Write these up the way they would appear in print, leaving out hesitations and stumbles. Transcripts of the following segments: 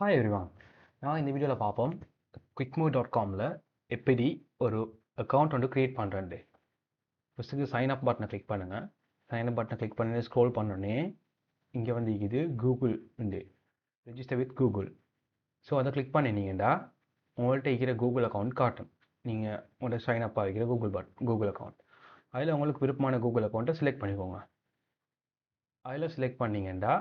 Hi everyone. நான் இந்த வீடியோவில் பார்ப்போம் quickmove.comல எப்படி ஒரு அக்கௌண்ட் வந்து க்ரியேட் பண்ணுறது. ஃபஸ்ட்டுக்கு சைன் அப் பட்டனை கிளிக் பண்ணுங்கள். சைன் அப் பட்டனை கிளிக் பண்ணி ஸ்க்ரோல் பண்ணோடனே இங்கே வந்து இது கூகுள் உண்டு, ரெஜிஸ்டர் வித் கூகுள். ஸோ அதை கிளிக் பண்ணினீங்கன்னா உங்கள்கிட்ட இருக்கிற கூகுள் அக்கௌண்ட் காட்டும். நீங்கள் உங்களோட சைன் அப் ஆகிக்கிற கூகுள் அக்கௌண்ட். அதில் உங்களுக்கு விருப்பமான கூகுள் அக்கௌண்ட்டை செலக்ட் பண்ணிக்கோங்க. அதில் செலக்ட் பண்ணிங்கன்னா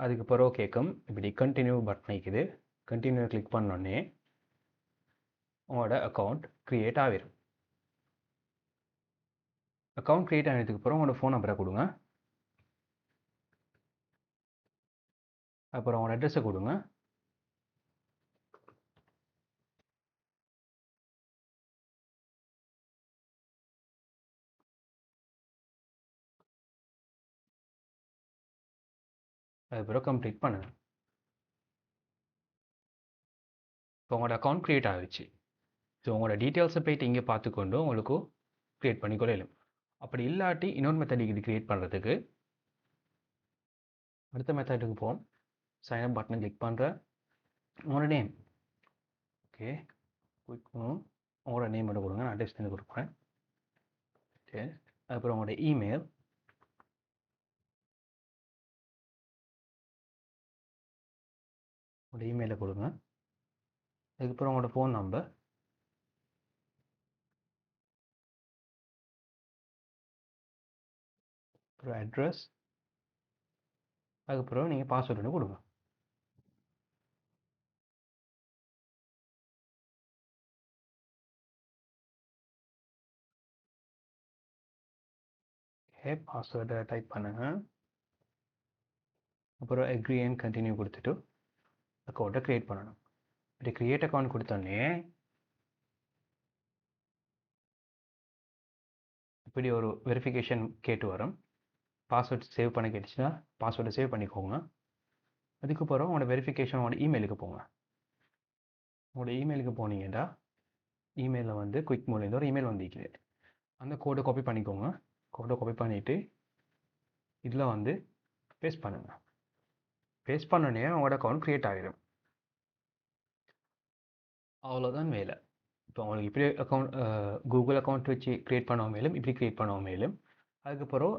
அதுக்கு பிறகு கேட்கும் இப்படி கண்டினியூ பட்டன் இருக்குது. கண்டினியூ கிளிக் பண்ணோடனே உங்களோட அக்கௌண்ட் க்ரியேட் ஆகிடும். அக்கௌண்ட் க்ரியேட் ஆனதுக்கு அப்புறம் உங்களோட ஃபோன் நம்பரை கொடுங்க. அப்புறம் உங்களோட அட்ரஸை கொடுங்க. அதுக்கப்புறம் கம்ப்ளீட் பண்ணுங்கள். இப்போ உங்களோட அக்கௌண்ட் க்ரியேட் ஆகிடுச்சு. ஸோ உங்களோட டீட்டெயில்ஸை போய்ட்டு இங்கே பார்த்துக்கொண்டு உங்களுக்கு க்ரியேட் பண்ணிக்கொள்ளும். அப்படி இல்லாட்டி இன்னொரு மெத்தட் இது க்ரியேட் பண்ணுறதுக்கு அடுத்த மெத்தடுக்கு போகும். சைன் அப் பட்டனை கிளிக் பண்ணுற உங்களோட நேம். ஓகே, உங்களோட நேம் மட்டும் கொடுங்க. நான் அட்ரஸ் பண்ணி கொடுக்குறேன். ஓகே, அப்புறம் உங்களோட இமெயில், உங்களோட இமெயிலை கொடுங்க. அதுக்கப்புறம் உங்களோட ஃபோன் நம்பர், அப்புறம் அட்ரஸ், அதுக்கப்புறம் நீங்கள் பாஸ்வேர்டு ஒன்று கொடுங்க. ஓகே, பாஸ்வேர்டை டைப் பண்ணுங்கள். அப்புறம் அக்ரி அண்ட் கண்டினியூ கொடுத்துட்டு அக்கௌண்ட்டை க்ரியேட் பண்ணணும். இப்படி க்ரியேட் அக்கௌண்ட் கொடுத்தோன்னே இப்படி ஒரு வெரிஃபிகேஷன் கேட்டு வரும். பாஸ்வேர்ட் சேவ் பண்ண கேட்டுச்சுன்னா பாஸ்வேர்டை சேவ் பண்ணிக்கோங்க. அதுக்கப்புறம் உங்களோட வெரிஃபிகேஷன் உங்களோட இமெயிலுக்கு போங்க. உங்களோட இமெயிலுக்கு போனீங்கன்னா இமெயிலில் வந்து குயிக்மோலேருந்து ஒரு இமெயில் வந்துருக்குது. அந்த கோடை காப்பி பண்ணிக்கோங்க. கோடை காப்பி பண்ணிவிட்டு இதில் வந்து பேஸ்ட் பண்ணுங்கள். பேஸ்ட் பண்ணோடனே உங்களோட அக்கௌண்ட் க்ரியேட் ஆகிடும். அவ்வளோதான் வேலை. இப்போ உங்களுக்கு இப்படி அக்கௌண்ட் கூகுள் அக்கௌண்ட் வச்சு க்ரியேட் பண்ணவும் மேலும் இப்படி க்ரியேட் பண்ணவும் மேலும். அதுக்கப்புறம்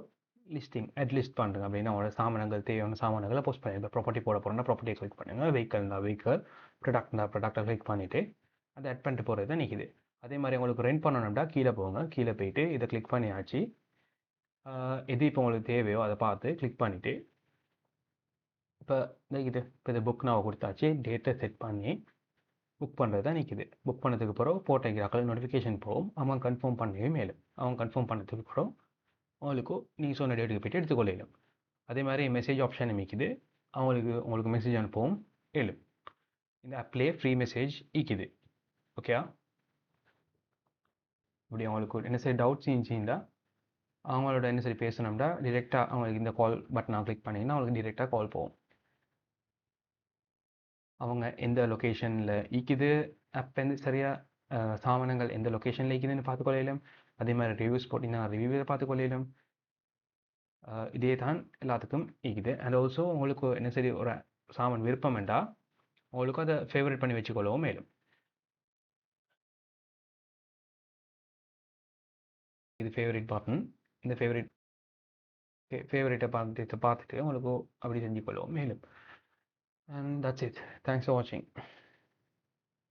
லிஸ்ட் பண்ணுங்க. அப்படின்னா உங்களோட சாமான்கள், தேவையான சாமான்களை போஸ்ட் பண்ணி, இப்போ ப்ராப்பர்ட்டி போட போகிறோம்னா ப்ராப்பர்ட்டியை கிளிக் பண்ணுங்கள். வெஹிக்கல் இருந்தால் வெஹிக்கல், ப்ராடக்ட்டை கிளிக் பண்ணிவிட்டு அதை ஆட் பண்ணிட்டு போகிறது தான் நிற்கிது. அதே மாதிரி உங்களுக்கு ரெண்ட் பண்ணணும்னா கீழே போங்க. கீழே போயிட்டு இதை கிளிக் பண்ணியாச்சு. எது இப்போ உங்களுக்கு தேவையோ அதை பார்த்து கிளிக் பண்ணிவிட்டு இப்போ இந்த புக் நான் கொடுத்தாச்சு. டேட்டை செட் பண்ணி புக் பண்ணுறது தான் நிற்கிது. புக் பண்ணதுக்கு பிறகு போட்டோகிராஃபில் நோட்டிஃபிகேஷன் போகும். அவங்க கன்ஃபார்ம் பண்ணவே மேலும். அவங்க கன்ஃபார்ம் பண்ணதுக்கு அப்புறம் அவங்களுக்கு நீங்கள் சொன்ன டேட்டுக்கு போய்ட்டு எடுத்துக்கொள்ளும். அதே மாதிரி மெசேஜ் ஆப்ஷன் அமைக்குது. உங்களுக்கு மெசேஜ் அனுப்பவும் ஏழும். இந்த ஆப்லேயே ஃப்ரீ மெசேஜ் ஈக்குது. ஓகே, இப்படி அவங்களுக்கு என்ன சரி டவுட்ஸ் இருந்துச்சுன்னா அவங்களோட என்ன சரி பேசணும்னா டிரெக்டாக அவங்களுக்கு இந்த கால் பட்டனை கிளிக் பண்ணிங்கன்னா அவங்களுக்கு டிரெக்டாக கால் போகும். அவங்க எந்த லொக்கேஷனில் ஈக்குது, ஆப் எந்த சரியாக சாமானங்கள் எந்த லொக்கேஷனில் ஈக்குதுன்னு பார்த்துக்கொள்ளையிலும். அதே மாதிரி ரிவ்யூஸ் போட்டிங்கன்னா ரிவ்யூவை பார்த்துக்கொள்ளையிலும். இதே தான் எல்லாத்துக்கும் ஈக்குது. அண்ட் ஆல்சோ உங்களுக்கு என்ன சரி ஒரு சாமான் விருப்பம் வேண்டாம் உங்களுக்கு அதை ஃபேவரட் பண்ணி வச்சுக்கொள்ளவும் மேலும். இது ஃபேவரட் பட்டன். இந்த ஃபேவரட்டை பார்த்துட்டு உங்களுக்கு அப்படி செஞ்சு கொள்ளவும் மேலும். And that's it. Thanks for வாட்சிங்.